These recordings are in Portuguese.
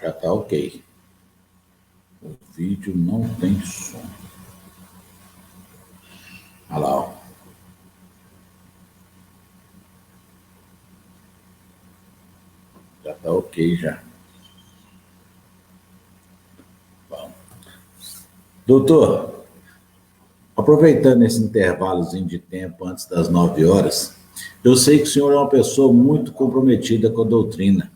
já está ok. O vídeo não tem som. Olha lá, ó. Já está ok, já. Bom. Doutor, aproveitando esse intervalozinho de tempo antes das 9 horas, eu sei que o senhor é uma pessoa muito comprometida com a doutrina.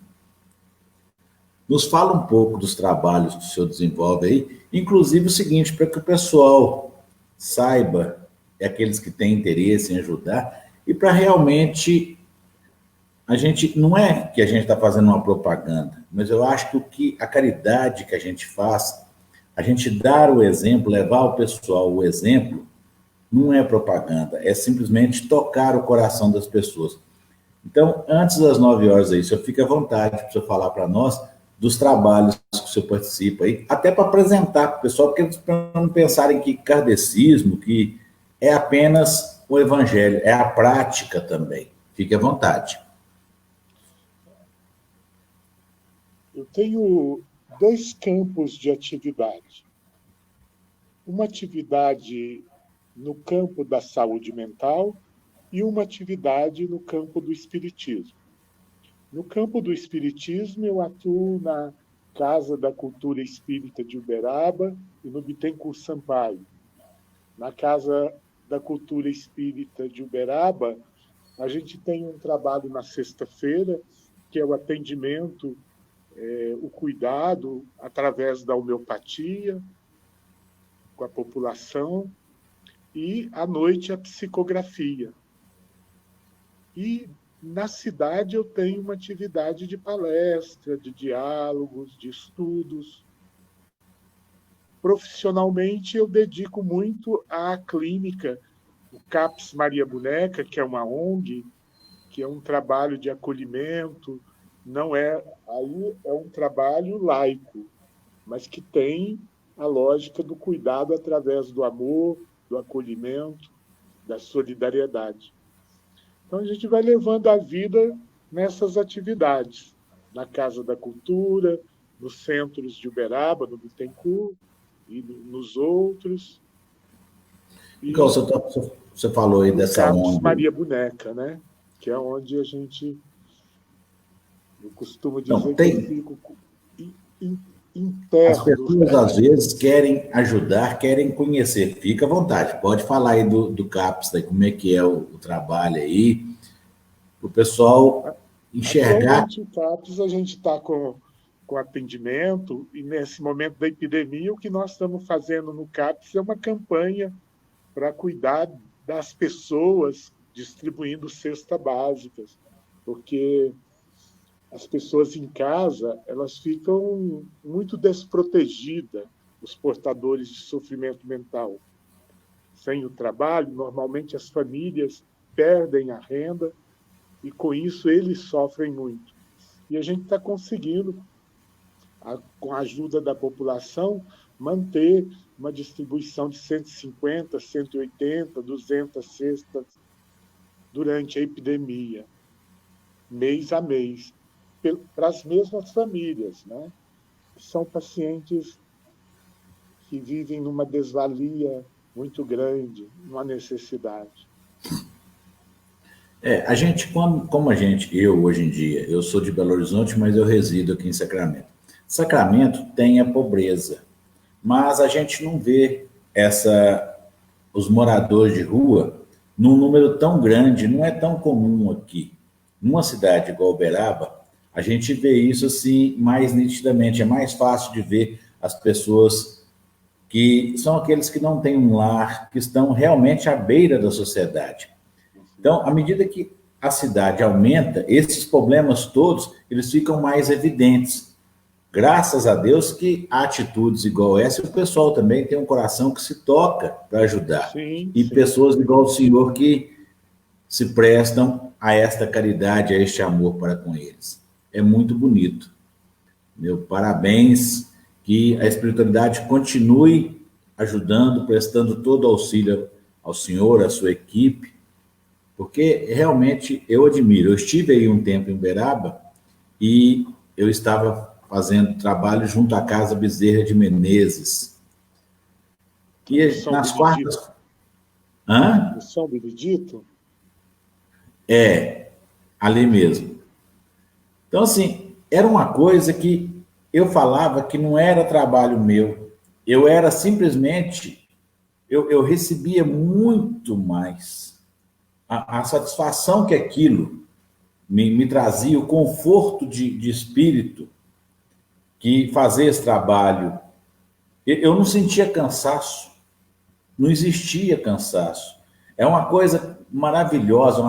Nos fala um pouco dos trabalhos que o senhor desenvolve aí, inclusive o seguinte, para que o pessoal saiba, aqueles que têm interesse em ajudar, e para realmente, a gente, não é que a gente está fazendo uma propaganda, mas eu acho que a caridade que a gente faz, a gente dar o exemplo, levar ao pessoal o exemplo, não é propaganda, é simplesmente tocar o coração das pessoas. Então, antes das 9 horas aí, o senhor fica à vontade para o senhor falar para nós dos trabalhos que o senhor participa aí, até para apresentar para o pessoal, porque eles não pensarem que kardecismo, que é apenas o evangelho, é a prática também. Fique à vontade. Eu tenho 2 campos de atividade. Uma atividade no campo da saúde mental e uma atividade no campo do espiritismo. No campo do espiritismo, eu atuo na Casa da Cultura Espírita de Uberaba e no Bittencourt Sampaio. Na Casa da Cultura Espírita de Uberaba, a gente tem um trabalho na sexta-feira, que é o atendimento, o cuidado através da homeopatia com a população, e à noite a psicografia. E na cidade eu tenho uma atividade de palestra, de diálogos, de estudos. Profissionalmente eu dedico muito à clínica, o CAPS Maria Boneca, que é uma ONG, que é um trabalho de acolhimento, aí é um trabalho laico, mas que tem a lógica do cuidado através do amor, do acolhimento, da solidariedade. Então, a gente vai levando a vida nessas atividades, na Casa da Cultura, nos centros de Uberaba, no Bittencourt, e nos outros. E você falou aí dessa ONG. Maria Boneca, né? Que é onde a gente... Eu costumo dizer que eu fico interno. As pessoas, às vezes, querem ajudar, querem conhecer. Fica à vontade. Pode falar aí do CAPS, daí, como é que é o trabalho aí, para o pessoal enxergar. Atualmente, o CAPS, a gente está com atendimento, e nesse momento da epidemia, o que nós estamos fazendo no CAPS é uma campanha para cuidar das pessoas, distribuindo cestas básicas, porque as pessoas em casa, elas ficam muito desprotegidas, os portadores de sofrimento mental. Sem o trabalho, normalmente as famílias perdem a renda e, com isso, eles sofrem muito. E a gente está conseguindo, com a ajuda da população, manter uma distribuição de 150, 180, 200 cestas durante a epidemia, mês a mês, para as mesmas famílias, né? São pacientes que vivem numa desvalia muito grande, numa necessidade. A gente, eu hoje em dia, eu sou de Belo Horizonte, mas eu resido aqui em Sacramento. Sacramento tem a pobreza, mas a gente não vê os moradores de rua num número tão grande, não é tão comum aqui. Numa cidade igual Uberaba, a gente vê isso assim mais nitidamente, é mais fácil de ver as pessoas que são aqueles que não têm um lar, que estão realmente à beira da sociedade. Então, à medida que a cidade aumenta, esses problemas todos, eles ficam mais evidentes. Graças a Deus que atitudes igual essa, o pessoal também tem um coração que se toca para ajudar. Sim. Pessoas igual o senhor que se prestam a esta caridade, a este amor para com eles. É muito bonito. Meu parabéns, que a espiritualidade continue ajudando, prestando todo auxílio ao senhor, à sua equipe, porque realmente eu admiro. Eu estive aí um tempo em Uberaba e eu estava fazendo trabalho junto à Casa Bezerra de Menezes. E nas quartas... No São Benedito? Ali mesmo. Então, assim, era uma coisa que eu falava que não era trabalho meu. Eu era simplesmente... Eu recebia muito mais. A satisfação que aquilo me trazia, o conforto de espírito que fazer esse trabalho. Eu não sentia cansaço, não existia cansaço. É uma coisa maravilhosa,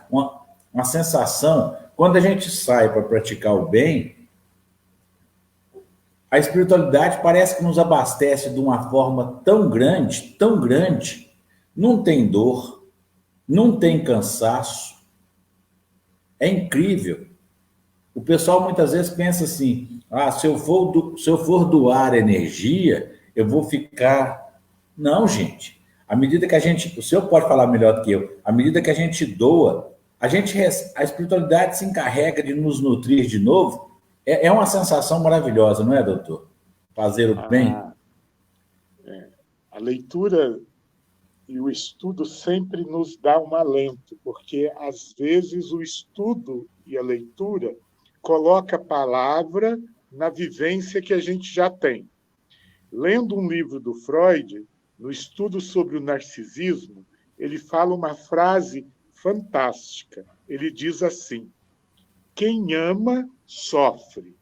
uma sensação. Quando a gente sai para praticar o bem, a espiritualidade parece que nos abastece de uma forma tão grande, não tem dor, não tem cansaço. É incrível. O pessoal muitas vezes pensa assim, se eu for doar energia, eu vou ficar... Não, gente. À medida que a gente... O senhor pode falar melhor do que eu. À medida que a gente doa, a espiritualidade se encarrega de nos nutrir de novo. É uma sensação maravilhosa, não é, doutor? Fazer o bem. A leitura e o estudo sempre nos dá um alento, porque, às vezes, o estudo e a leitura coloca a palavra na vivência que a gente já tem. Lendo um livro do Freud, no estudo sobre o narcisismo, ele fala uma frase fantástica. Ele diz assim: quem ama, sofre.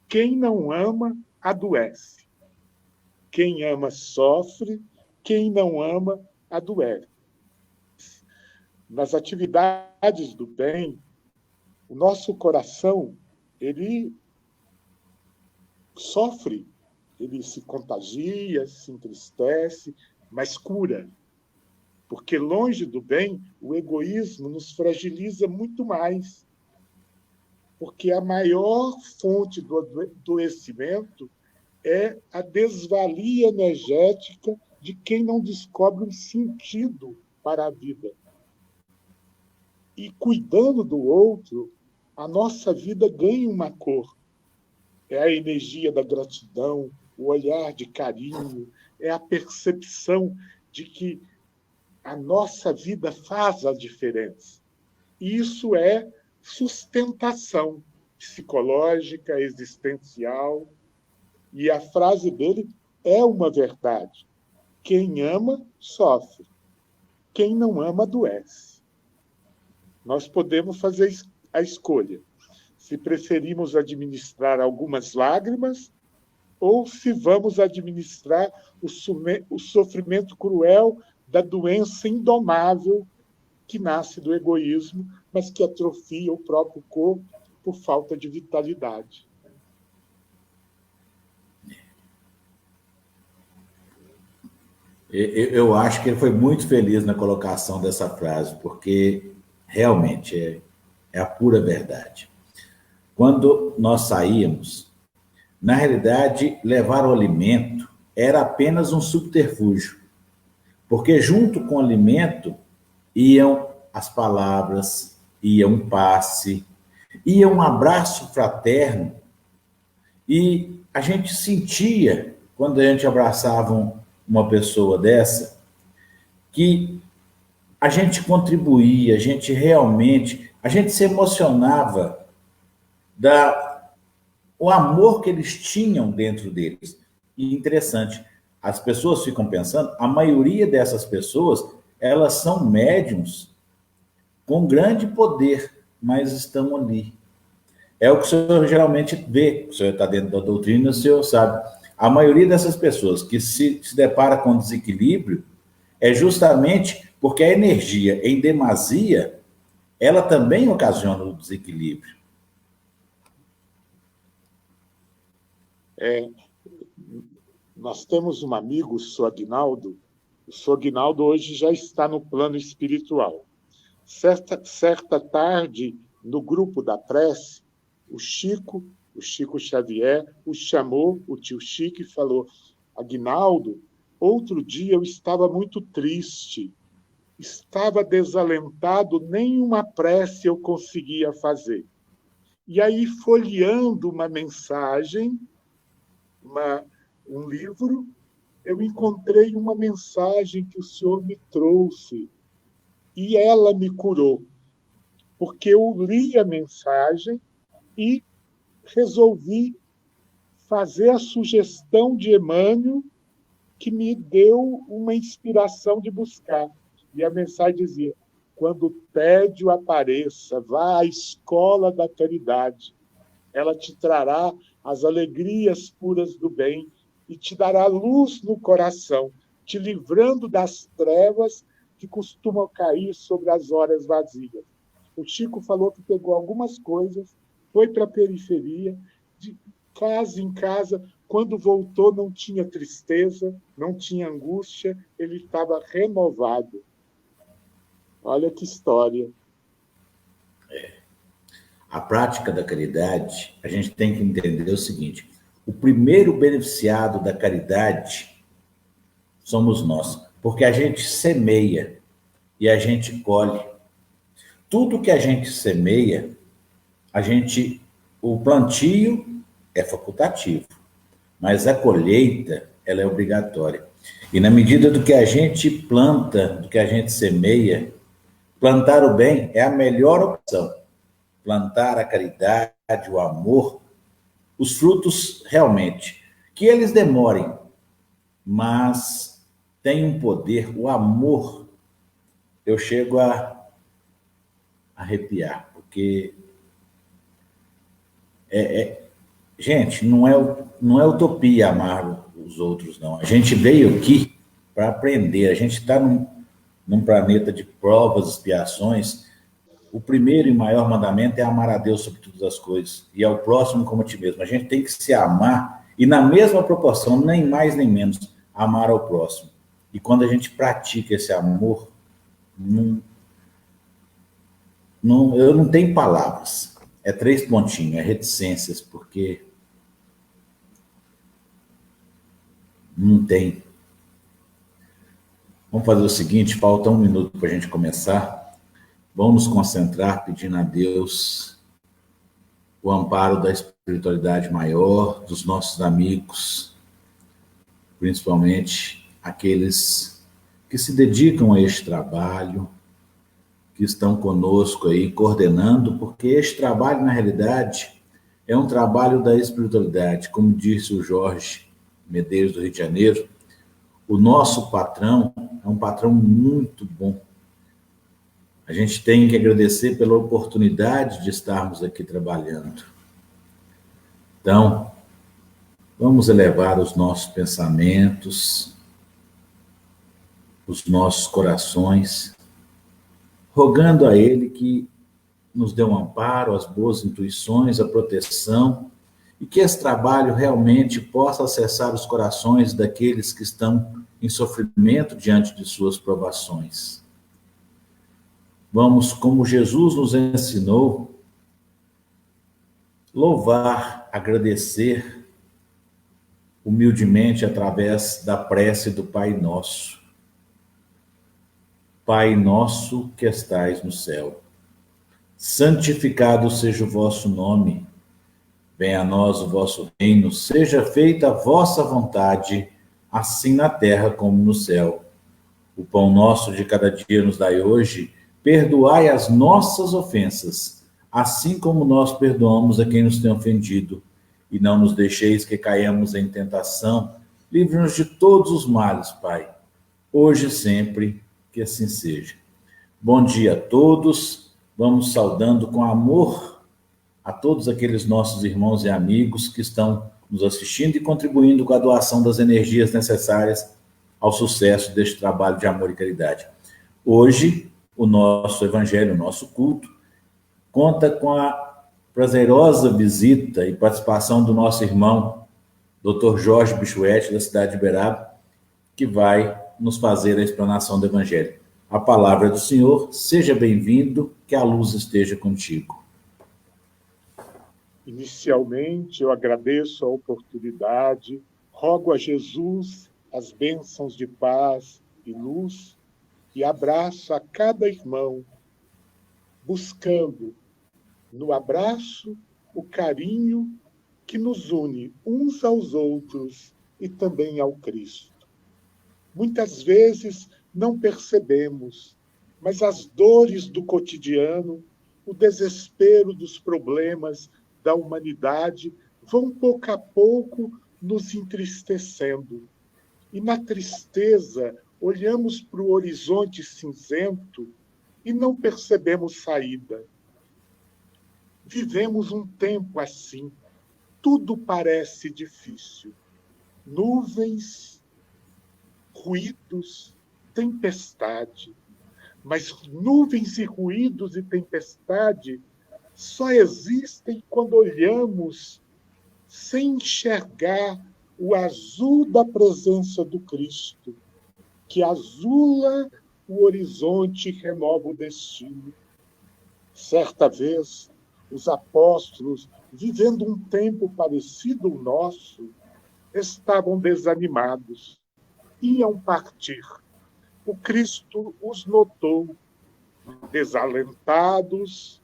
Quem não ama, adoece. Quem ama, sofre. Quem não ama, adoece. Nas atividades do bem, o nosso coração, ele sofre, ele se contagia, se entristece, mas cura. Porque longe do bem, o egoísmo nos fragiliza muito mais. Porque a maior fonte do adoecimento é a desvalia energética de quem não descobre um sentido para a vida. E cuidando do outro, a nossa vida ganha uma cor. É a energia da gratidão, o olhar de carinho, é a percepção de que a nossa vida faz a diferença. Isso é sustentação psicológica, existencial. E a frase dele é uma verdade. Quem ama, sofre. Quem não ama, adoece. Nós podemos fazer a escolha se preferimos administrar algumas lágrimas ou se vamos administrar o sofrimento cruel da doença indomável que nasce do egoísmo, mas que atrofia o próprio corpo por falta de vitalidade. Eu acho que ele foi muito feliz na colocação dessa frase, porque realmente é a pura verdade. Quando nós saíamos, na realidade, levar o alimento era apenas um subterfúgio, porque junto com o alimento iam as palavras, ia um passe, ia um abraço fraterno, e a gente sentia, quando a gente abraçava uma pessoa dessa, que a gente contribuía, a gente se emocionava o amor que eles tinham dentro deles. E interessante, as pessoas ficam pensando, a maioria dessas pessoas, elas são médiums com grande poder, mas estão ali. É o que o senhor geralmente vê, o senhor está dentro da doutrina, o senhor sabe. A maioria dessas pessoas que se depara com desequilíbrio é justamente porque a energia em demasia, ela também ocasiona o desequilíbrio. Nós temos um amigo, o Sr. Aguinaldo. O Sr. Aguinaldo hoje já está no plano espiritual. Certa tarde, no grupo da prece, o Chico Xavier o chamou, o tio Chico, e falou: Aguinaldo, outro dia eu estava muito triste, estava desalentado, nenhuma prece eu conseguia fazer. E aí, folheando uma mensagem, um livro, eu encontrei uma mensagem que o Senhor me trouxe e ela me curou, porque eu li a mensagem e resolvi fazer a sugestão de Emmanuel, que me deu uma inspiração de buscar. E a mensagem dizia: quando o tédio apareça, vá à escola da caridade. Ela te trará as alegrias puras do bem e te dará luz no coração, te livrando das trevas que costumam cair sobre as horas vazias. O Chico falou que pegou algumas coisas, foi para a periferia, de casa em casa. Quando voltou, não tinha tristeza, não tinha angústia, ele estava renovado. Olha que história. A prática da caridade, a gente tem que entender o seguinte: o primeiro beneficiado da caridade somos nós, porque a gente semeia e a gente colhe. Tudo que a gente semeia, o plantio é facultativo, mas a colheita, ela é obrigatória. E na medida do que a gente planta, do que a gente semeia, plantar o bem é a melhor opção. Plantar a caridade, o amor, os frutos realmente, que eles demorem, mas tem um poder, o amor, eu chego a arrepiar, porque gente, não é utopia amar os outros, não. A gente veio aqui para aprender, a gente está num planeta de provas, expiações. O primeiro e maior mandamento é amar a Deus sobre todas as coisas e ao próximo como a ti mesmo. A gente tem que se amar e, na mesma proporção, nem mais nem menos, amar ao próximo. E quando a gente pratica esse amor, eu não tenho palavras. É 3 pontinhos, é reticências, porque não tem. Vamos fazer o seguinte, falta 1 minuto para a gente começar. Vamos nos concentrar pedindo a Deus o amparo da espiritualidade maior, dos nossos amigos, principalmente aqueles que se dedicam a este trabalho, que estão conosco aí, coordenando, porque este trabalho, na realidade, é um trabalho da espiritualidade. Como disse o Jorge Medeiros, do Rio de Janeiro, o nosso patrão é um patrão muito bom. A gente tem que agradecer pela oportunidade de estarmos aqui trabalhando. Então, vamos elevar os nossos pensamentos, os nossos corações, rogando a Ele que nos dê um amparo, as boas intuições, a proteção, e que esse trabalho realmente possa acessar os corações daqueles que estão em sofrimento diante de suas provações. Vamos, como Jesus nos ensinou, louvar, agradecer humildemente através da prece do Pai Nosso. Pai nosso que estais no céu, santificado seja o vosso nome, venha a nós o vosso reino, seja feita a vossa vontade, assim na terra como no céu. O pão nosso de cada dia nos dai hoje, perdoai as nossas ofensas, assim como nós perdoamos a quem nos tem ofendido. E não nos deixeis que caiamos em tentação, livre-nos de todos os males, Pai, hoje e sempre, que assim seja. Bom dia a todos, vamos saudando com amor a todos aqueles nossos irmãos e amigos que estão nos assistindo e contribuindo com a doação das energias necessárias ao sucesso deste trabalho de amor e caridade. Hoje, o nosso evangelho, o nosso culto, conta com a prazerosa visita e participação do nosso irmão, Dr. Jorge Bichuete, da cidade de Uberaba, que vai nos fazer a explanação do evangelho. A palavra do Senhor, seja bem-vindo, que a luz esteja contigo. Inicialmente, eu agradeço a oportunidade, rogo a Jesus as bênçãos de paz e luz e abraço a cada irmão, buscando no abraço o carinho que nos une uns aos outros e também ao Cristo. Muitas vezes não percebemos, mas as dores do cotidiano, o desespero dos problemas da humanidade vão pouco a pouco nos entristecendo. E na tristeza, olhamos para o horizonte cinzento e não percebemos saída. Vivemos um tempo assim. Tudo parece difícil. Nuvens, ruídos, tempestade. Mas nuvens e ruídos e tempestade só existem quando olhamos sem enxergar o azul da presença do Cristo, que azula o horizonte e renova o destino. Certa vez, os apóstolos, vivendo um tempo parecido ao nosso, estavam desanimados, iam partir. O Cristo os notou, desalentados,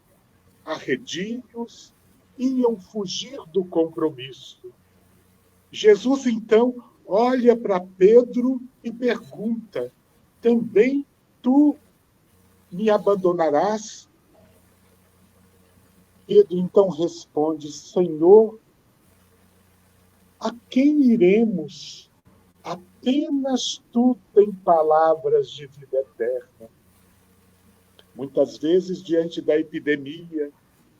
arredios, iam fugir do compromisso. Jesus, então, olha para Pedro e pergunta: também tu me abandonarás? Pedro então responde: Senhor, a quem iremos? Apenas tu tens palavras de vida eterna. Muitas vezes, diante da epidemia,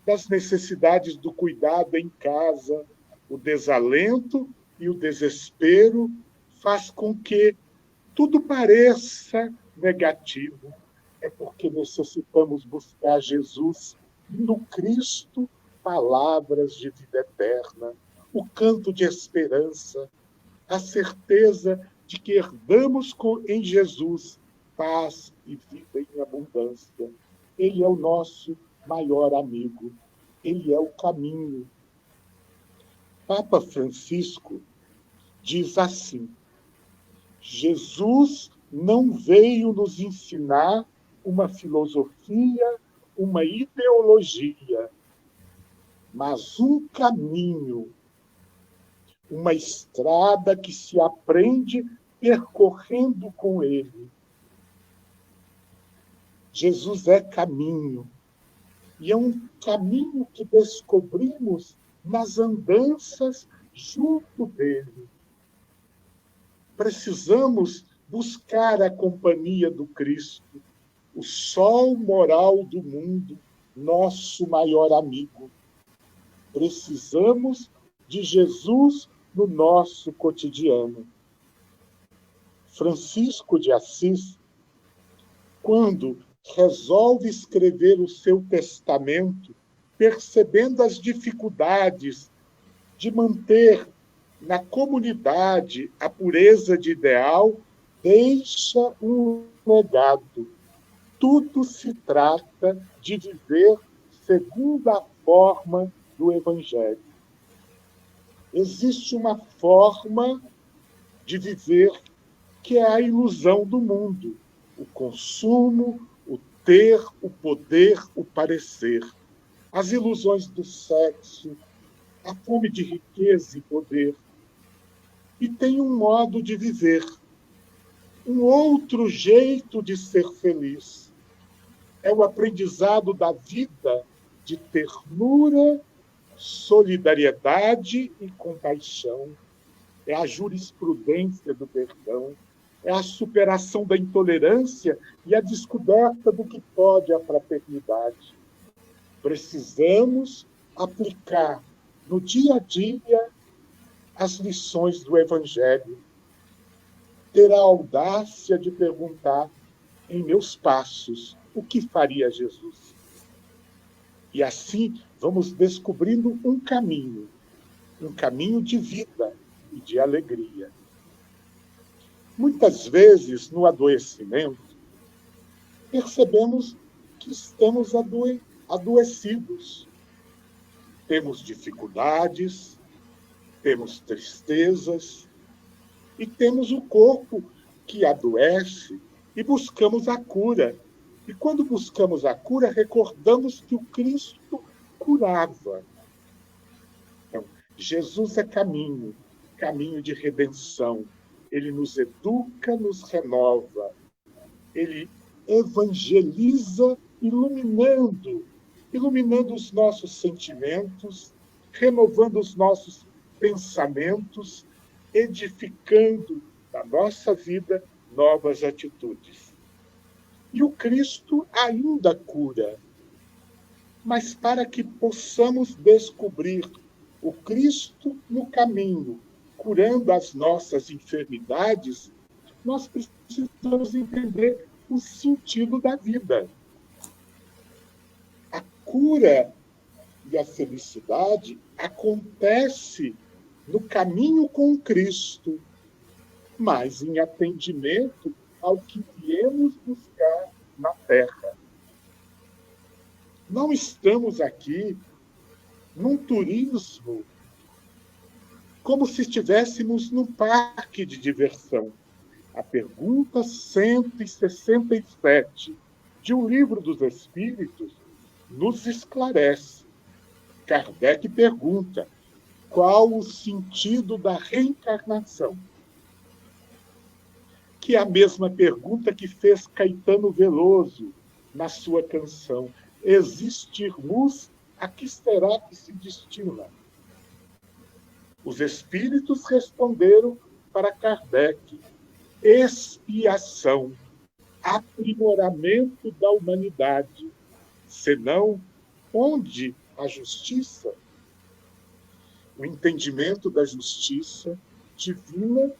das necessidades do cuidado em casa, o desalento e o desespero faz com que tudo pareça negativo. É porque necessitamos buscar Jesus no Cristo, palavras de vida eterna, o canto de esperança, a certeza de que herdamos em Jesus paz e vida em abundância. Ele é o nosso maior amigo. Ele é o caminho. Papa Francisco diz assim: Jesus não veio nos ensinar uma filosofia, uma ideologia, mas um caminho, uma estrada que se aprende percorrendo com ele. Jesus é caminho, e é um caminho que descobrimos nas andanças junto dele. Precisamos buscar a companhia do Cristo, o sol moral do mundo, nosso maior amigo. Precisamos de Jesus no nosso cotidiano. Francisco de Assis, quando resolve escrever o seu testamento, percebendo as dificuldades de manter na comunidade a pureza de ideal, deixa um legado. Tudo se trata de viver segundo a forma do Evangelho. Existe uma forma de viver que é a ilusão do mundo, o consumo, o ter, o poder, o parecer, as ilusões do sexo, a fome de riqueza e poder. E tem um modo de viver, um outro jeito de ser feliz. É o aprendizado da vida de ternura, solidariedade e compaixão. É a jurisprudência do perdão. É a superação da intolerância e a descoberta do que pode a fraternidade. Precisamos aplicar no dia a dia as lições do Evangelho. Ter a audácia de perguntar em meus passos o que faria Jesus. E assim vamos descobrindo um caminho de vida e de alegria. Muitas vezes, no adoecimento, percebemos que estamos adoecidos. Temos dificuldades, temos tristezas e temos o corpo que adoece e buscamos a cura. E quando buscamos a cura, recordamos que o Cristo curava. Jesus é caminho, caminho de redenção. Ele nos educa, nos renova. Ele evangeliza, iluminando os nossos sentimentos, renovando os nossos pensamentos, edificando na nossa vida novas atitudes. E o Cristo ainda cura. Mas para que possamos descobrir o Cristo no caminho, curando as nossas enfermidades, nós precisamos entender o sentido da vida. A cura e a felicidade acontece no caminho com Cristo, mas em atendimento ao que viemos buscar na terra. Não estamos aqui num turismo como se estivéssemos num parque de diversão. A pergunta 167 de O Livro dos Espíritos nos esclarece. Kardec pergunta: qual o sentido da reencarnação? Que é a mesma pergunta que fez Caetano Veloso na sua canção Existir-nos, a que será que se destina? Os espíritos responderam para Kardec: expiação, aprimoramento da humanidade. Senão, onde a justiça? O entendimento da justiça divina,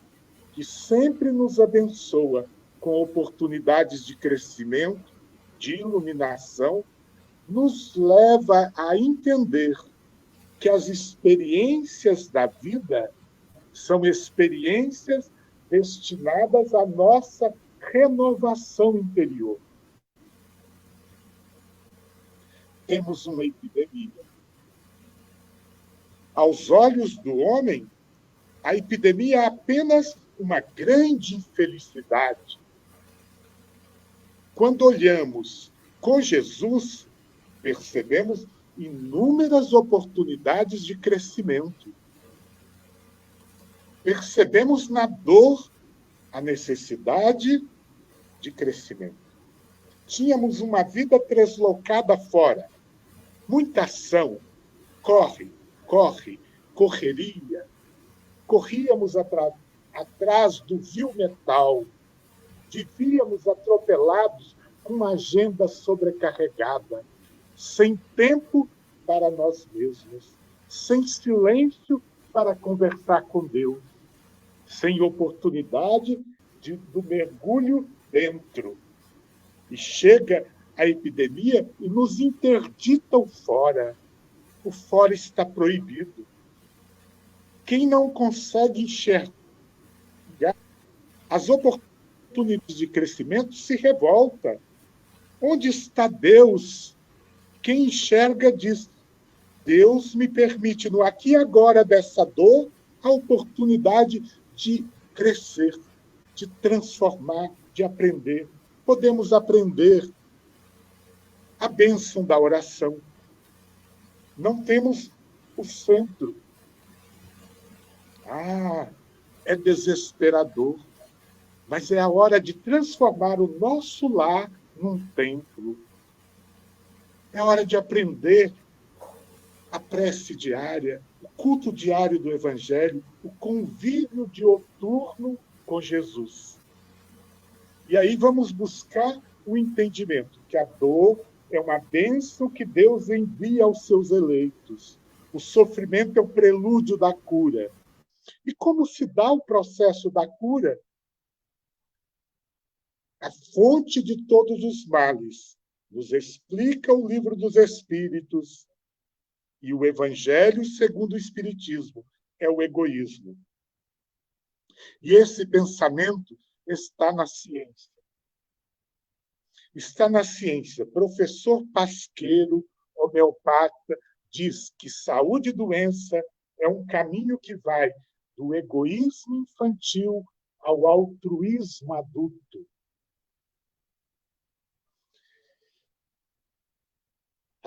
que sempre nos abençoa com oportunidades de crescimento, de iluminação, nos leva a entender que as experiências da vida são experiências destinadas à nossa renovação interior. Temos uma epidemia. Aos olhos do homem, a epidemia é apenas uma grande infelicidade. Quando olhamos com Jesus, percebemos inúmeras oportunidades de crescimento. Percebemos na dor a necessidade de crescimento. Tínhamos uma vida translocada fora, muita ação, correria. Corríamos atrás do vil metal, vivíamos atropelados com uma agenda sobrecarregada, sem tempo para nós mesmos, sem silêncio para conversar com Deus, sem oportunidade do mergulho dentro. E chega a epidemia e nos interdita o fora. O fora está proibido. Quem não consegue enxergar as oportunidades de crescimento se revolta. Onde está Deus? Quem enxerga diz: Deus me permite, no aqui e agora dessa dor, a oportunidade de crescer, de transformar, de aprender. Podemos aprender a bênção da oração. Não temos o centro. É desesperador, mas é a hora de transformar o nosso lar num templo. É hora de aprender a prece diária, o culto diário do Evangelho, o convívio diuturno com Jesus. E aí vamos buscar o entendimento que a dor é uma bênção que Deus envia aos seus eleitos. O sofrimento é o prelúdio da cura. E como se dá o processo da cura? A fonte de todos os males nos explica o Livro dos Espíritos e o Evangelho segundo o Espiritismo é o egoísmo. E esse pensamento está na ciência. Está na ciência. Professor Pasqueiro, homeopata, diz que saúde e doença é um caminho que vai do egoísmo infantil ao altruísmo adulto.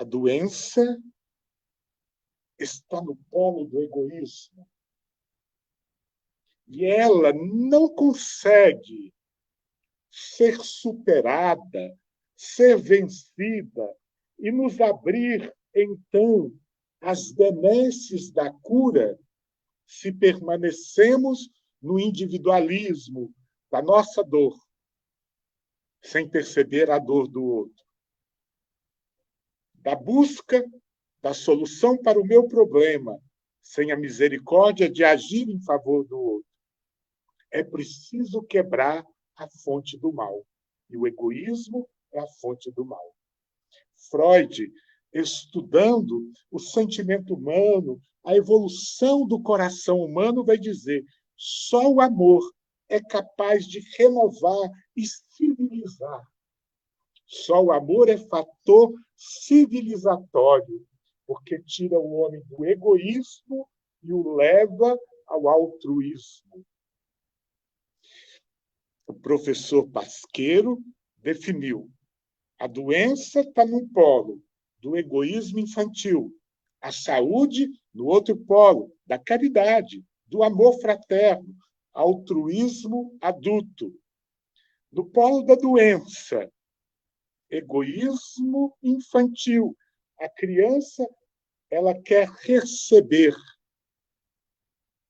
A doença está no polo do egoísmo. E ela não consegue ser superada, ser vencida e nos abrir, então, as benesses da cura se permanecemos no individualismo da nossa dor, sem perceber a dor do outro. Da busca da solução para o meu problema, sem a misericórdia de agir em favor do outro. É preciso quebrar a fonte do mal. E o egoísmo é a fonte do mal. Freud, estudando o sentimento humano, a evolução do coração humano, vai dizer: só o amor é capaz de renovar e civilizar. Só o amor é fator civilizatório, porque tira o homem do egoísmo e o leva ao altruísmo. O professor Pasqueiro definiu: a doença está num polo do egoísmo infantil, a saúde no outro polo, da caridade, do amor fraterno, altruísmo adulto. No polo da doença, egoísmo infantil. A criança, ela quer receber,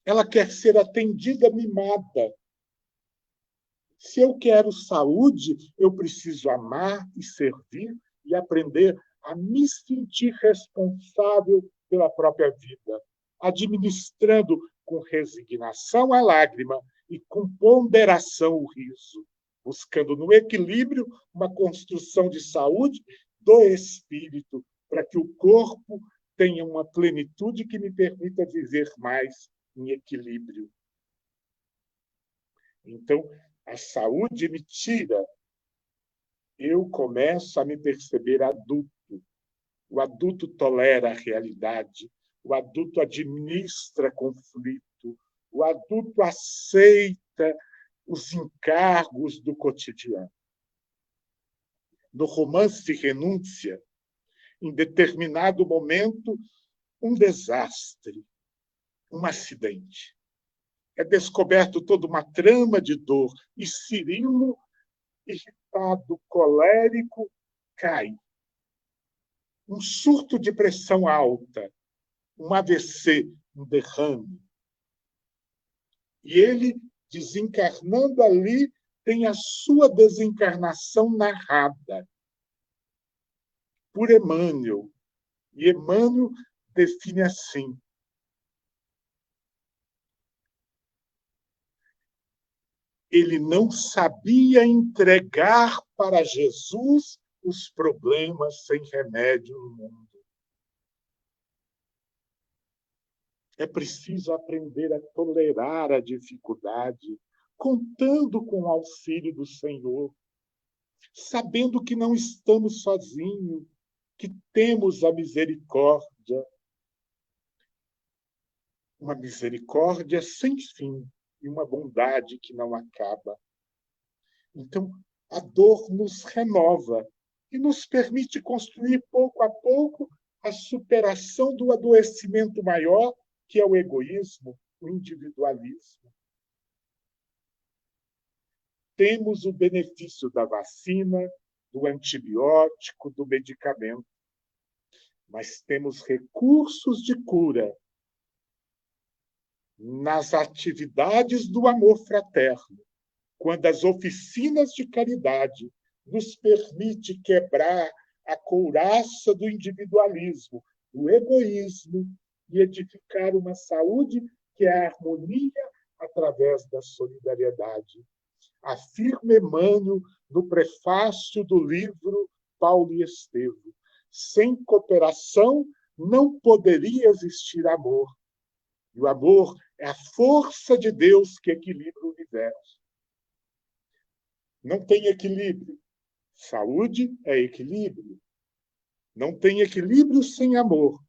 ela quer ser atendida, mimada. Se eu quero saúde, eu preciso amar e servir e aprender a me sentir responsável pela própria vida, administrando com resignação a lágrima e com ponderação o riso, buscando no equilíbrio uma construção de saúde do espírito, para que o corpo tenha uma plenitude que me permita viver mais em equilíbrio. Então, a saúde me tira, eu começo a me perceber adulto. O adulto tolera a realidade, o adulto administra conflito, o adulto aceita os encargos do cotidiano. No romance Renúncia, em determinado momento, um desastre, um acidente. É descoberto toda uma trama de dor e Cirilo, irritado, colérico, cai. Um surto de pressão alta, um AVC, um derrame. E ele, desencarnando ali, tem a sua desencarnação narrada por Emmanuel. E Emmanuel define assim: ele não sabia entregar para Jesus os problemas sem remédio no mundo. É preciso aprender a tolerar a dificuldade, contando com o auxílio do Senhor, sabendo que não estamos sozinhos, que temos a misericórdia. Uma misericórdia sem fim e uma bondade que não acaba. Então, a dor nos renova e nos permite construir pouco a pouco a superação do adoecimento maior, que é o egoísmo, o individualismo. Temos o benefício da vacina, do antibiótico, do medicamento, mas temos recursos de cura nas atividades do amor fraterno, quando as oficinas de caridade nos permite quebrar a couraça do individualismo, do egoísmo, e edificar uma saúde que é a harmonia através da solidariedade. Afirma Emmanuel no prefácio do livro Paulo e Estevo: sem cooperação não poderia existir amor. E o amor é a força de Deus que equilibra o universo. Não tem equilíbrio. Saúde é equilíbrio. Não tem equilíbrio sem amor.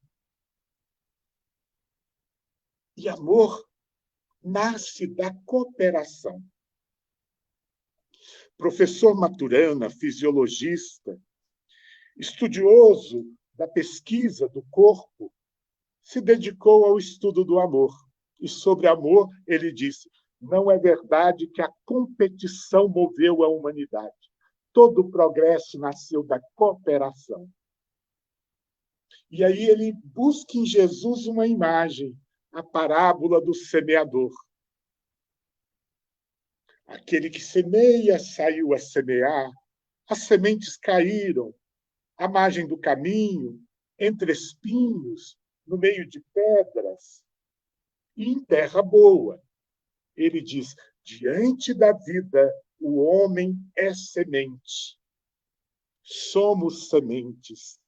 E amor nasce da cooperação. Professor Maturana, fisiologista, estudioso da pesquisa do corpo, se dedicou ao estudo do amor. E sobre amor, ele disse: não é verdade que a competição moveu a humanidade. Todo o progresso nasceu da cooperação. E aí ele busca em Jesus uma imagem, a parábola do semeador. Aquele que semeia saiu a semear, as sementes caíram à margem do caminho, entre espinhos, no meio de pedras, e em terra boa. Ele diz: diante da vida, o homem é semente. Somos sementes.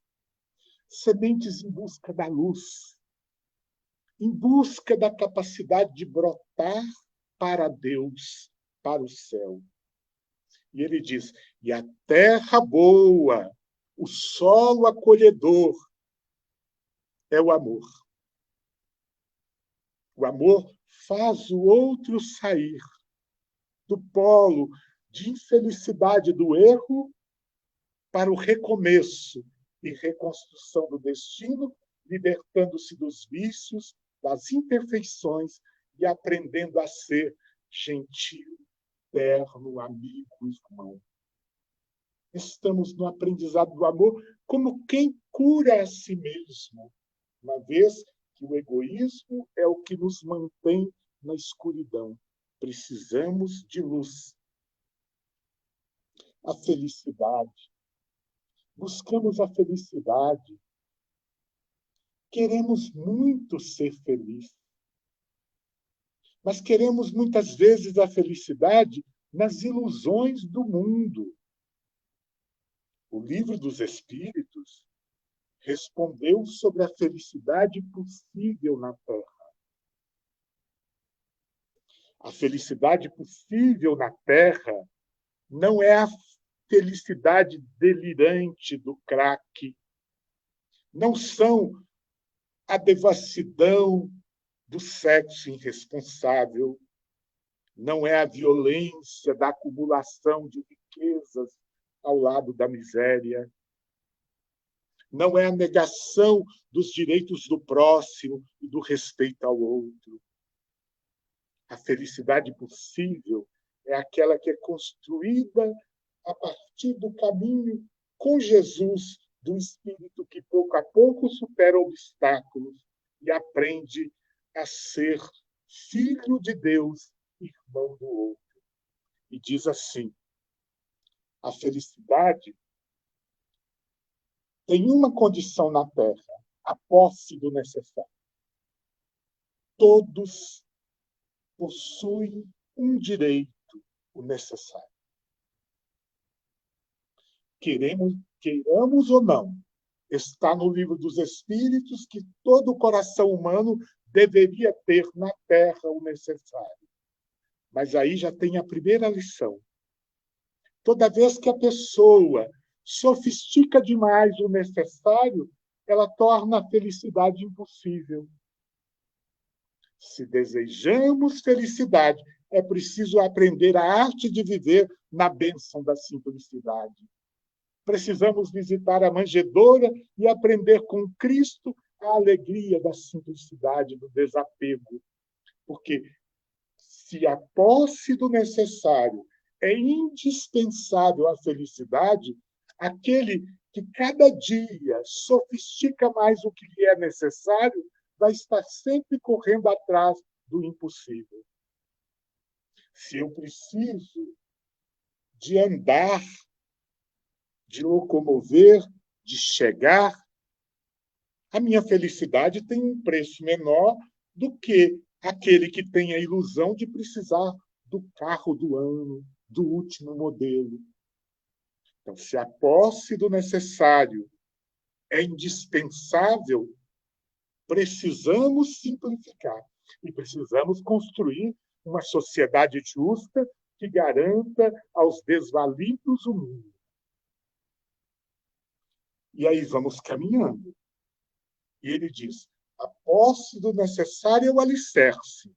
Sementes em busca da luz, em busca da capacidade de brotar para Deus, para o céu. E ele diz: e a terra boa, o solo acolhedor, é o amor. O amor faz o outro sair do polo de infelicidade do erro para o recomeço e reconstrução do destino, libertando-se dos vícios, das imperfeições e aprendendo a ser gentil, terno, amigo, irmão. Estamos no aprendizado do amor como quem cura a si mesmo, uma vez que o egoísmo é o que nos mantém na escuridão. Precisamos de luz. A felicidade. Buscamos a felicidade. Queremos muito ser felizes. Mas queremos muitas vezes a felicidade nas ilusões do mundo. O Livro dos Espíritos respondeu sobre a felicidade possível na Terra. A felicidade possível na Terra não é a felicidade delirante do crack, não são a devassidão do sexo irresponsável, não é a violência da acumulação de riquezas ao lado da miséria, não é a negação dos direitos do próximo e do respeito ao outro. A felicidade possível é aquela que é construída a partir do caminho com Jesus, do Espírito que pouco a pouco supera obstáculos e aprende a ser filho de Deus, irmão do outro. E diz assim: a felicidade tem uma condição na Terra, a posse do necessário. Todos possuem um direito, o necessário. Queiramos ou não, está no Livro dos Espíritos que todo coração humano deveria ter na Terra o necessário. Mas aí já tem a primeira lição. Toda vez que a pessoa sofistica demais o necessário, ela torna a felicidade impossível. Se desejamos felicidade, é preciso aprender a arte de viver na bênção da simplicidade. Precisamos visitar a manjedoura e aprender com Cristo a alegria da simplicidade, do desapego. Porque se a posse do necessário é indispensável à felicidade, aquele que cada dia sofistica mais o que lhe é necessário vai estar sempre correndo atrás do impossível. Se eu preciso de andar, de locomover, de chegar, a minha felicidade tem um preço menor do que aquele que tem a ilusão de precisar do carro do ano, do último modelo. Então, se a posse do necessário é indispensável, precisamos simplificar e precisamos construir uma sociedade justa que garanta aos desvalidos o mínimo. E aí vamos caminhando. E ele diz: a posse do necessário é o alicerce,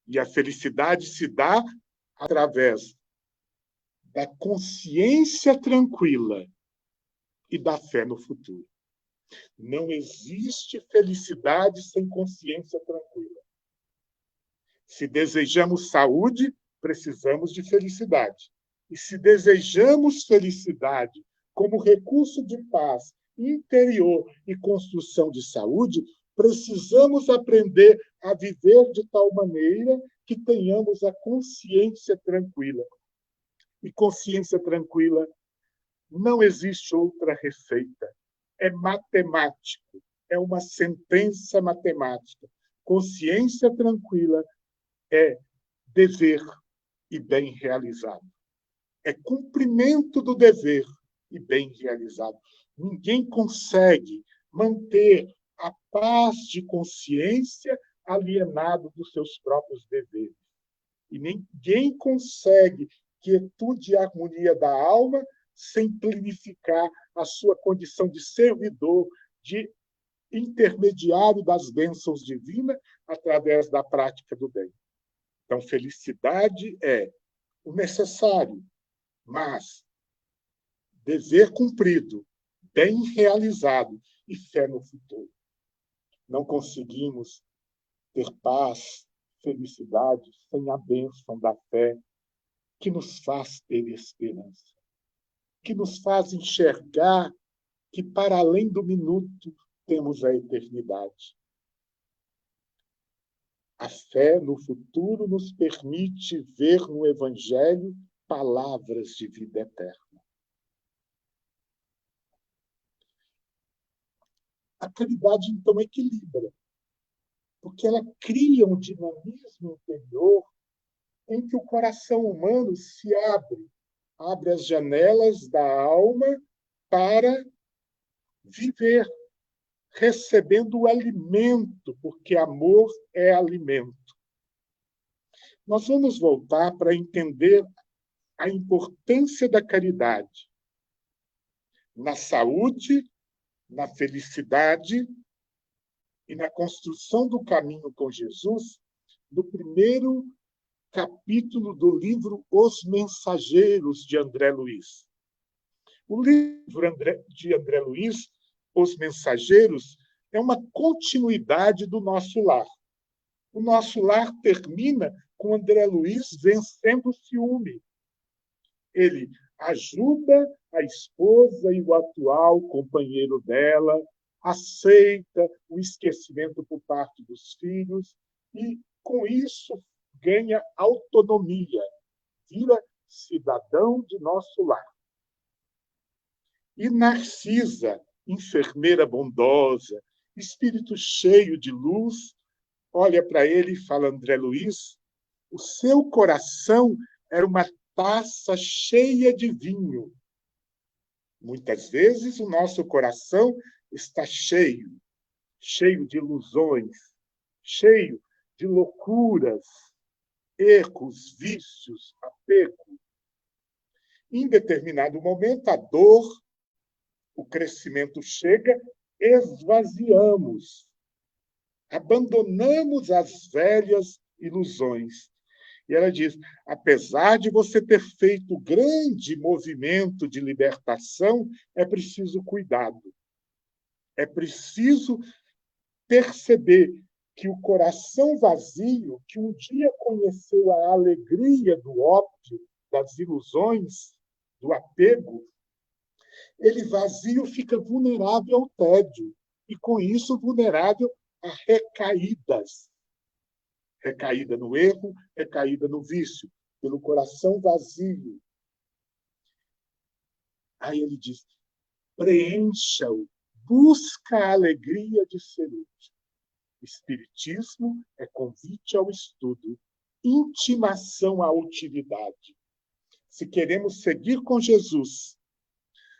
e a felicidade se dá através da consciência tranquila e da fé no futuro. Não existe felicidade sem consciência tranquila. Se desejamos saúde, precisamos de felicidade. E se desejamos felicidade como recurso de paz interior e construção de saúde, precisamos aprender a viver de tal maneira que tenhamos a consciência tranquila. E consciência tranquila não existe outra receita. É matemático, é uma sentença matemática. Consciência tranquila é dever e bem realizado. É cumprimento do dever e bem realizado. Ninguém consegue manter a paz de consciência alienado dos seus próprios deveres. E ninguém consegue quietude e harmonia da alma sem planificar a sua condição de servidor, de intermediário das bênçãos divinas através da prática do bem. Então, felicidade é o necessário, mas dever cumprido, bem realizado e fé no futuro. Não conseguimos ter paz, felicidade sem a bênção da fé que nos faz ter esperança, que nos faz enxergar que para além do minuto temos a eternidade. A fé no futuro nos permite ver no Evangelho palavras de vida eterna. A caridade, então, equilibra, porque ela cria um dinamismo interior em que o coração humano se abre as janelas da alma para viver, recebendo o alimento, porque amor é alimento. Nós vamos voltar para entender a importância da caridade na saúde, na felicidade e na construção do caminho com Jesus, no primeiro capítulo do livro Os Mensageiros, de André Luiz. O livro de André Luiz, Os Mensageiros, é uma continuidade do nosso lar. O nosso lar termina com André Luiz vencendo o ciúme. Ele ajuda a esposa e o atual companheiro dela, aceita o esquecimento por parte dos filhos e, com isso, ganha autonomia, vira cidadão de nosso lar. E Narcisa, enfermeira bondosa, espírito cheio de luz, olha para ele e fala: André Luiz, o seu coração era uma taça cheia de vinho. Muitas vezes o nosso coração está cheio de ilusões, cheio de loucuras, erros, vícios, apego. Em determinado momento, a dor, o crescimento chega, esvaziamos, abandonamos as velhas ilusões. E ela diz: apesar de você ter feito grande movimento de libertação, é preciso cuidado. É preciso perceber que o coração vazio, que um dia conheceu a alegria do ópio, das ilusões, do apego, ele vazio fica vulnerável ao tédio e, com isso, vulnerável a recaídas. Recaída no erro, recaída no vício, pelo coração vazio. Aí ele diz: preencha-o, busca a alegria de ser útil. Espiritismo é convite ao estudo, intimação à utilidade. Se queremos seguir com Jesus,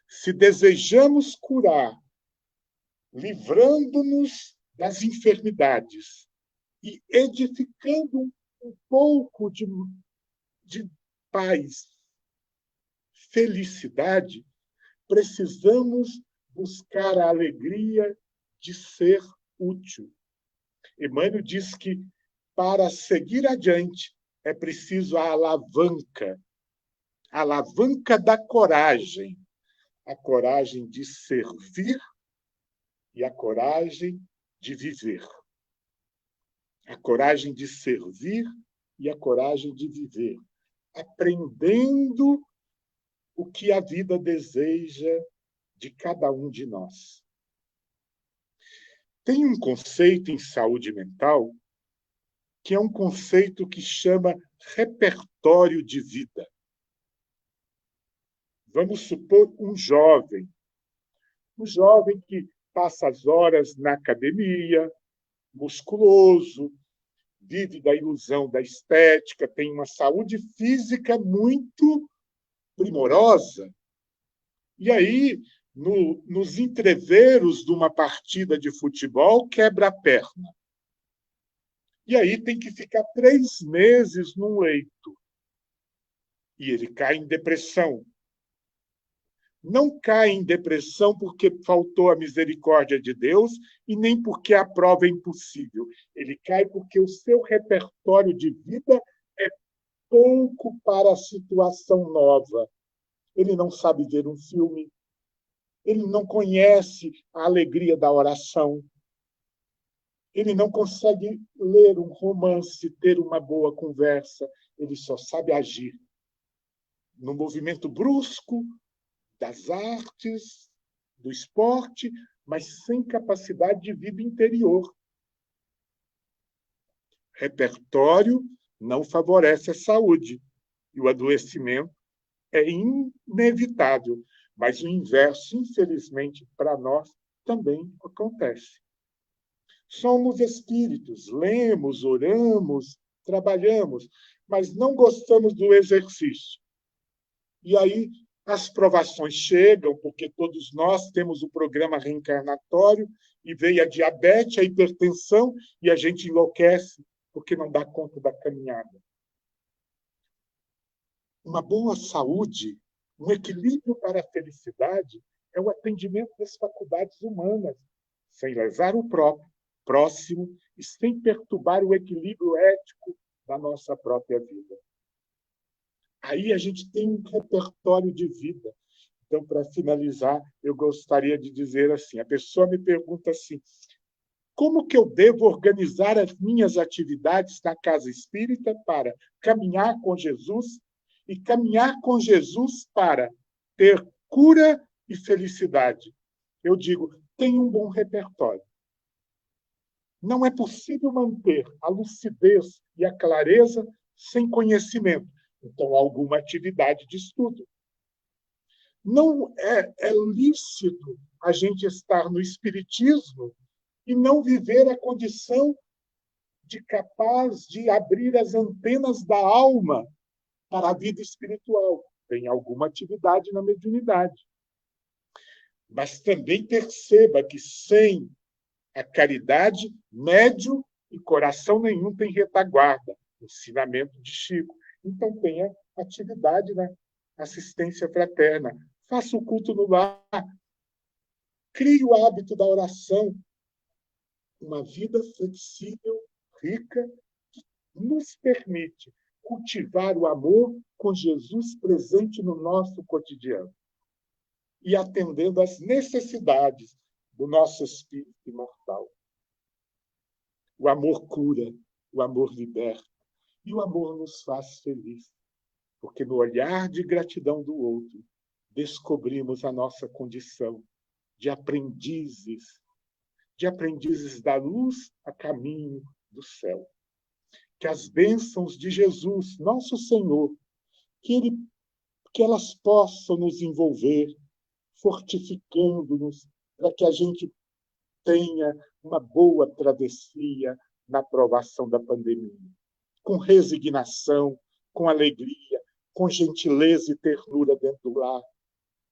se desejamos curar, livrando-nos das enfermidades e edificando um pouco de paz, felicidade, precisamos buscar a alegria de ser útil. Emmanuel diz que, para seguir adiante, é preciso a alavanca da coragem, a coragem de servir e a coragem de viver. A coragem de servir e a coragem de viver, aprendendo o que a vida deseja de cada um de nós. Tem um conceito em saúde mental que é um conceito que chama repertório de vida. Vamos supor um jovem que passa as horas na academia, musculoso, vive da ilusão da estética, tem uma saúde física muito primorosa. E aí, nos entreveros de uma partida de futebol, quebra a perna. E aí tem que ficar 3 meses num leito. E ele cai em depressão. Não cai em depressão porque faltou a misericórdia de Deus e nem porque a prova é impossível. Ele cai porque o seu repertório de vida é pouco para a situação nova. Ele não sabe ver um filme, ele não conhece a alegria da oração, ele não consegue ler um romance, ter uma boa conversa, ele só sabe agir no movimento brusco das artes, do esporte, mas sem capacidade de vida interior. Repertório não favorece a saúde e o adoecimento é inevitável, mas o inverso, infelizmente, para nós também acontece. Somos espíritos, lemos, oramos, trabalhamos, mas não gostamos do exercício. E aí as provações chegam, porque todos nós temos o programa reencarnatório, e veio a diabetes, a hipertensão, e a gente enlouquece porque não dá conta da caminhada. Uma boa saúde, um equilíbrio para a felicidade, é o atendimento das faculdades humanas, sem lesar o próximo e sem perturbar o equilíbrio ético da nossa própria vida. Aí a gente tem um repertório de vida. Então, para finalizar, eu gostaria de dizer assim, a pessoa me pergunta assim, como que eu devo organizar as minhas atividades na casa espírita para caminhar com Jesus e caminhar com Jesus para ter cura e felicidade? Eu digo, tem um bom repertório. Não é possível manter a lucidez e a clareza sem conhecimento. Então, alguma atividade de estudo. Não é lícito a gente estar no espiritismo e não viver a condição de capaz de abrir as antenas da alma para a vida espiritual. Tem alguma atividade na mediunidade. Mas também perceba que sem a caridade, médium e coração nenhum tem retaguarda. Ensinamento de Chico. Então, tenha atividade na assistência fraterna. Faça o culto no lar. Crie o hábito da oração. Uma vida flexível, rica, que nos permite cultivar o amor com Jesus presente no nosso cotidiano e atendendo às necessidades do nosso espírito imortal. O amor cura, o amor liberta e o amor nos faz feliz, porque no olhar de gratidão do outro descobrimos a nossa condição de aprendizes da luz a caminho do céu. Que as bênçãos de Jesus, nosso Senhor, que elas possam nos envolver, fortificando-nos, para que a gente tenha uma boa travessia na provação da pandemia, com resignação, com alegria, com gentileza e ternura dentro do lar,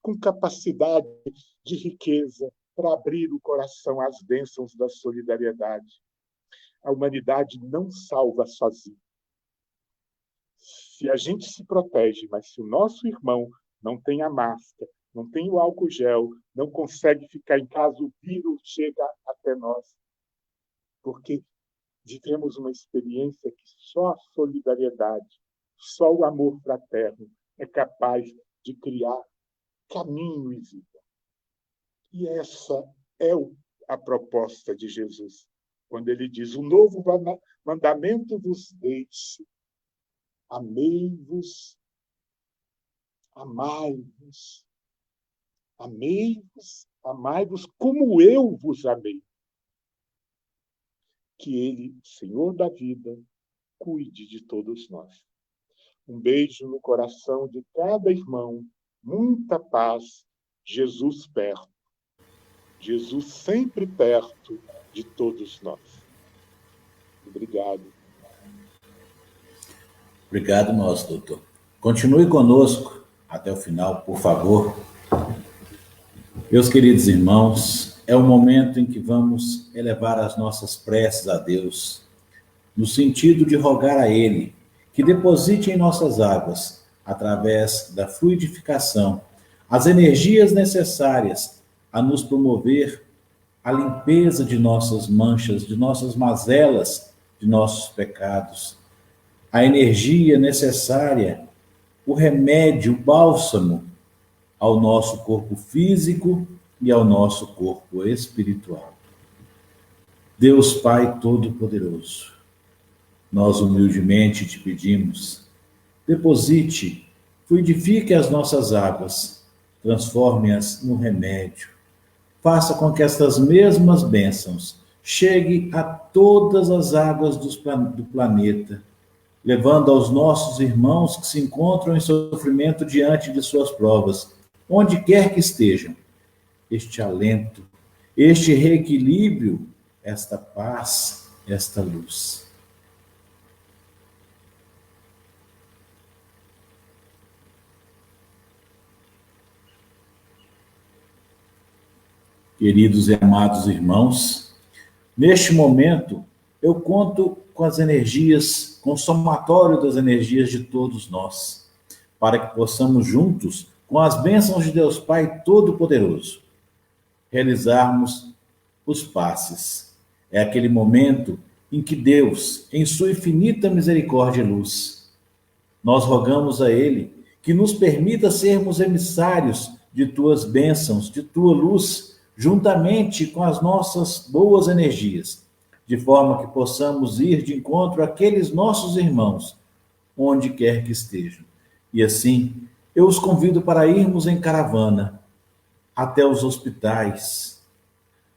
com capacidade de riqueza para abrir o coração às bênçãos da solidariedade. A humanidade não salva sozinha. Se a gente se protege, mas se o nosso irmão não tem a máscara, não tem o álcool gel, não consegue ficar em casa, o vírus chega até nós. Porque vivemos uma experiência que só a solidariedade, só o amor fraterno é capaz de criar caminho e vida. E essa é o a proposta de Jesus, quando ele diz: "Um novo mandamento vos deixo, amei-vos, amai-vos, amei-vos, amai-vos como eu vos amei. Que ele, Senhor da vida, cuide de todos nós." Um beijo no coração de cada irmão, muita paz, Jesus perto, Jesus sempre perto de todos nós. Obrigado. Obrigado, nosso doutor. Continue conosco até o final, por favor. Meus queridos irmãos, é o momento em que vamos elevar as nossas preces a Deus, no sentido de rogar a Ele que deposite em nossas águas, através da fluidificação, as energias necessárias a nos promover a limpeza de nossas manchas, de nossas mazelas, de nossos pecados, a energia necessária, o remédio, o bálsamo ao nosso corpo físico e ao nosso corpo espiritual. Deus Pai Todo-Poderoso, nós humildemente te pedimos, deposite, fluidifique as nossas águas, transforme-as no remédio, faça com que estas mesmas bênçãos cheguem a todas as águas do planeta, levando aos nossos irmãos que se encontram em sofrimento diante de suas provas, onde quer que estejam, este alento, este reequilíbrio, esta paz, esta luz. Queridos e amados irmãos, neste momento eu conto com as energias, com o somatório das energias de todos nós, para que possamos juntos, com as bênçãos de Deus Pai Todo-Poderoso, realizarmos os passes. É aquele momento em que Deus, em sua infinita misericórdia e luz, nós rogamos a Ele que nos permita sermos emissários de tuas bênçãos, de tua luz, juntamente com as nossas boas energias, de forma que possamos ir de encontro àqueles nossos irmãos, onde quer que estejam. E assim, eu os convido para irmos em caravana até os hospitais,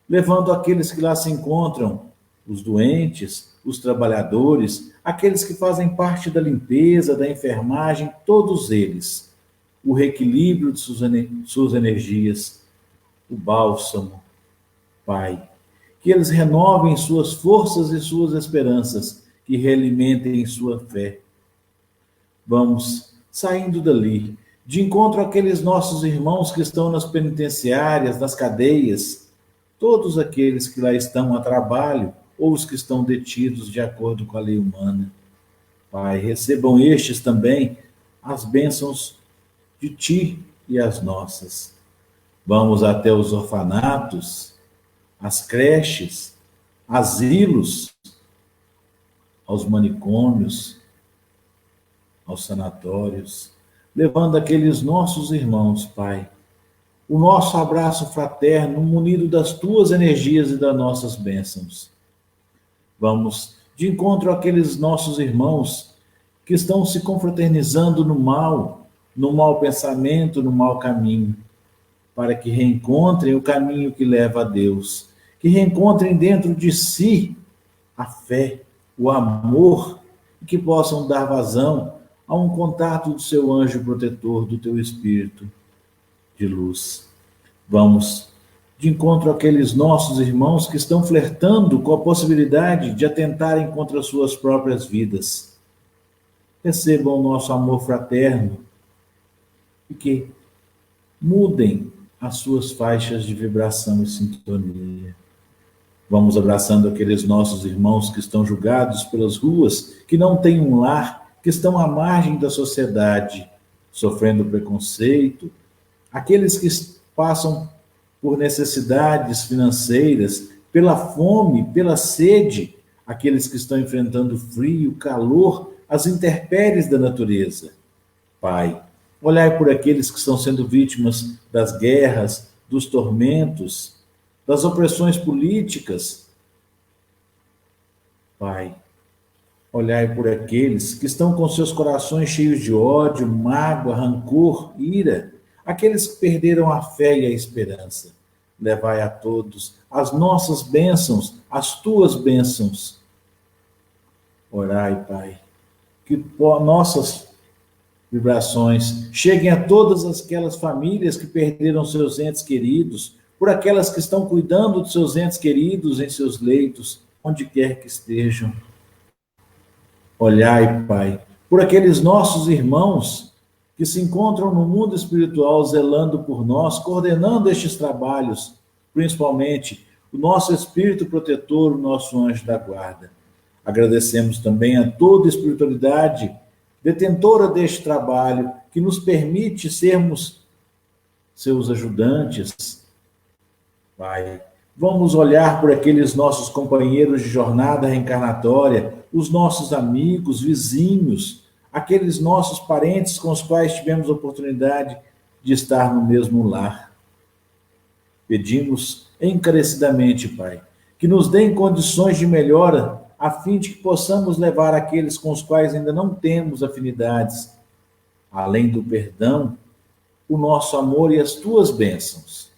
levando aqueles que lá se encontram, os doentes, os trabalhadores, aqueles que fazem parte da limpeza, da enfermagem, todos eles, o reequilíbrio de suas energias, o bálsamo, Pai, que eles renovem suas forças e suas esperanças, que realimentem sua fé. Vamos saindo dali, de encontro àqueles nossos irmãos que estão nas penitenciárias, nas cadeias, todos aqueles que lá estão a trabalho, ou os que estão detidos de acordo com a lei humana. Pai, recebam estes também as bênçãos de Ti e as nossas. Vamos até os orfanatos, as creches, asilos, aos manicômios, aos sanatórios, levando aqueles nossos irmãos, Pai, o nosso abraço fraterno, munido das Tuas energias e das nossas bênçãos. Vamos de encontro àqueles nossos irmãos que estão se confraternizando no mau pensamento, no mau caminho, para que reencontrem o caminho que leva a Deus, que reencontrem dentro de si a fé, o amor, e que possam dar vazão a um contato do seu anjo protetor, do teu Espírito de luz. Vamos de encontro àqueles nossos irmãos que estão flertando com a possibilidade de atentarem contra suas próprias vidas. Recebam o nosso amor fraterno e que mudem as suas faixas de vibração e sintonia. Vamos abraçando aqueles nossos irmãos que estão julgados pelas ruas, que não têm um lar, que estão à margem da sociedade, sofrendo preconceito, aqueles que passam por necessidades financeiras, pela fome, pela sede, aqueles que estão enfrentando frio, calor, as intempéries da natureza. Pai, olhai por aqueles que estão sendo vítimas das guerras, dos tormentos, das opressões políticas. Pai, olhai por aqueles que estão com seus corações cheios de ódio, mágoa, rancor, ira, aqueles que perderam a fé e a esperança. Levai a todos as nossas bênçãos, as tuas bênçãos. Orai, Pai, que nossas vibrações cheguem a todas aquelas famílias que perderam seus entes queridos, por aquelas que estão cuidando de seus entes queridos em seus leitos, onde quer que estejam. Olhai, Pai, por aqueles nossos irmãos que se encontram no mundo espiritual zelando por nós, coordenando estes trabalhos, principalmente o nosso Espírito protetor, o nosso anjo da guarda. Agradecemos também a toda a espiritualidade detentora deste trabalho, que nos permite sermos seus ajudantes. Pai, vamos olhar por aqueles nossos companheiros de jornada reencarnatória, os nossos amigos, vizinhos, aqueles nossos parentes com os quais tivemos a oportunidade de estar no mesmo lar. Pedimos encarecidamente, Pai, que nos deem condições de melhora, a fim de que possamos levar aqueles com os quais ainda não temos afinidades, além do perdão, o nosso amor e as tuas bênçãos.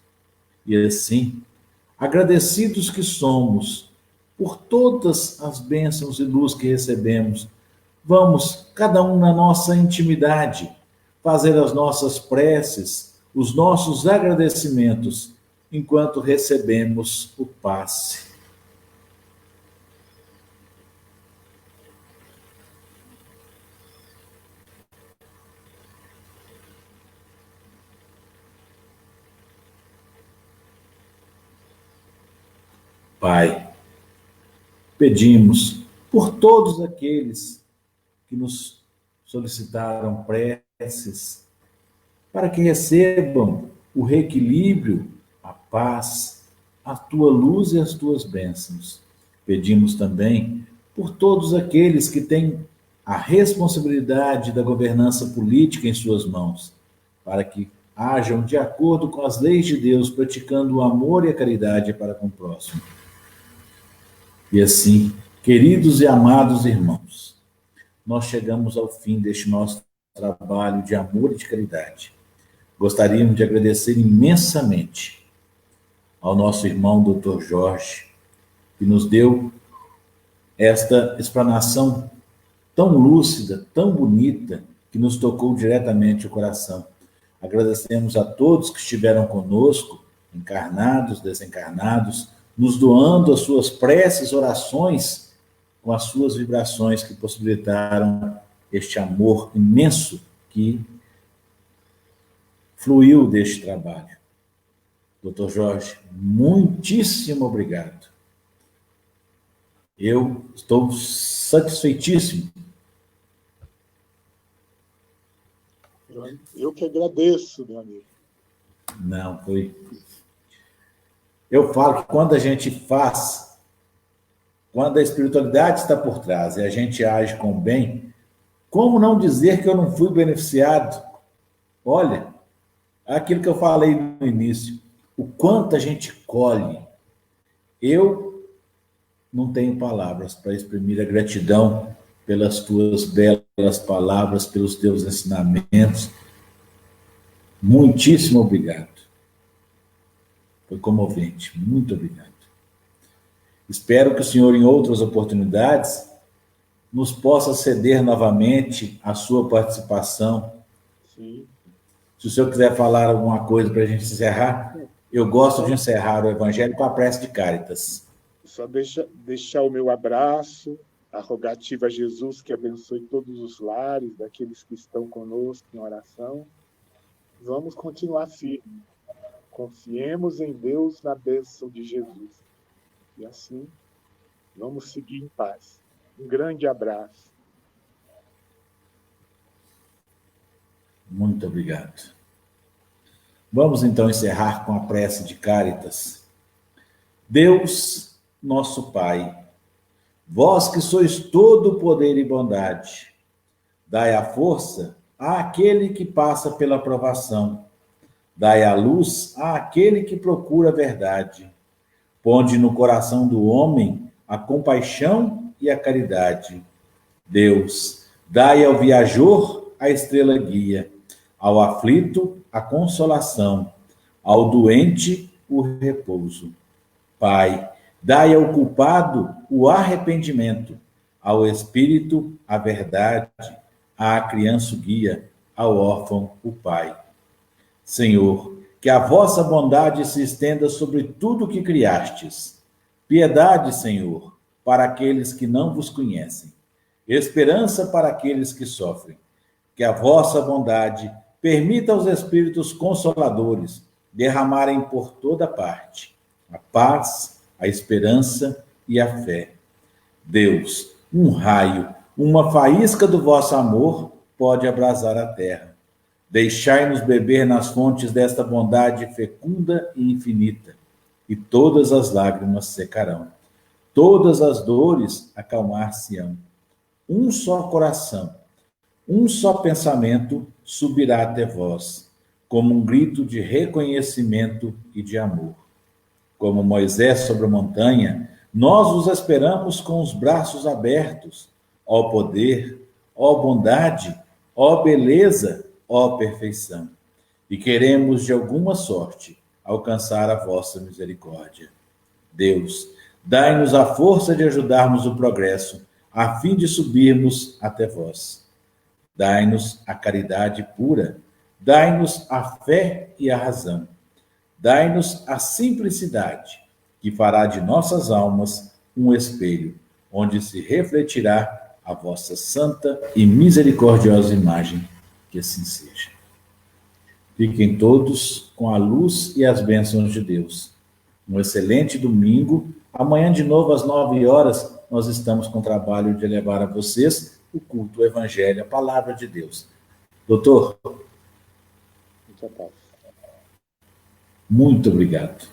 E assim, agradecidos que somos por todas as bênçãos e luz que recebemos, vamos, cada um na nossa intimidade, fazer as nossas preces, os nossos agradecimentos, enquanto recebemos o passe. Pai, pedimos por todos aqueles que nos solicitaram preces, para que recebam o reequilíbrio, a paz, a tua luz e as tuas bênçãos. Pedimos também por todos aqueles que têm a responsabilidade da governança política em suas mãos, para que hajam de acordo com as leis de Deus, praticando o amor e a caridade para com o próximo. E assim, queridos e amados irmãos, nós chegamos ao fim deste nosso trabalho de amor e de caridade. Gostaríamos de agradecer imensamente ao nosso irmão Dr. Jorge, que nos deu esta explanação tão lúcida, tão bonita, que nos tocou diretamente o coração. Agradecemos a todos que estiveram conosco, encarnados, desencarnados, nos doando as suas preces, orações, com as suas vibrações que possibilitaram este amor imenso que fluiu deste trabalho. Dr. Jorge, muitíssimo obrigado. Eu estou satisfeitíssimo. Eu que agradeço, meu amigo. Não, foi... Eu falo que quando a gente faz, quando a espiritualidade está por trás e a gente age com o bem, como não dizer que eu não fui beneficiado? Olha, aquilo que eu falei no início, o quanto a gente colhe. Eu não tenho palavras para exprimir a gratidão pelas tuas belas palavras, pelos teus ensinamentos. Muitíssimo obrigado. Foi comovente. Muito obrigado. Espero que o senhor, em outras oportunidades, nos possa ceder novamente a sua participação. Sim. Se o senhor quiser falar alguma coisa para a gente encerrar, eu gosto de encerrar o Evangelho com a prece de Cáritas. Só deixar o meu abraço, a rogativa a Jesus que abençoe todos os lares daqueles que estão conosco em oração. Vamos continuar firme. Confiemos em Deus, na bênção de Jesus. E assim, vamos seguir em paz. Um grande abraço. Muito obrigado. Vamos então encerrar com a prece de Cáritas. Deus, nosso Pai, vós que sois todo poder e bondade, dai a força àquele que passa pela provação, dai a luz àquele que procura a verdade, Ponde no coração do homem a compaixão e a caridade. Deus, dai ao viajor a estrela guia, ao aflito a consolação, ao doente o repouso. Pai, dai ao culpado o arrependimento, ao espírito a verdade, à criança o guia, ao órfão o pai. Senhor, que a vossa bondade se estenda sobre tudo o que criastes. Piedade, Senhor, para aqueles que não vos conhecem. Esperança para aqueles que sofrem. Que a vossa bondade permita aos Espíritos Consoladores derramarem por toda parte a paz, a esperança e a fé. Deus, um raio, uma faísca do vosso amor pode abrasar a terra. Deixai-nos beber nas fontes desta bondade fecunda e infinita, e todas as lágrimas secarão, todas as dores acalmar-se-ão. Um só coração, um só pensamento subirá até vós, como um grito de reconhecimento e de amor. Como Moisés sobre a montanha, nós os esperamos com os braços abertos. Ó poder, ó bondade, ó beleza, ó perfeição. E queremos, de alguma sorte, alcançar a vossa misericórdia. Deus, dai-nos a força de ajudarmos o progresso, a fim de subirmos até vós. Dai-nos a caridade pura, dai-nos a fé e a razão. Dai-nos a simplicidade, que fará de nossas almas um espelho, onde se refletirá a vossa santa e misericordiosa imagem. Que assim seja. Fiquem todos com a luz e as bênçãos de Deus. Um excelente domingo. Amanhã, de novo, às 9h, nós estamos com o trabalho de levar a vocês o culto, o Evangelho, a Palavra de Deus. Doutor, muito obrigado.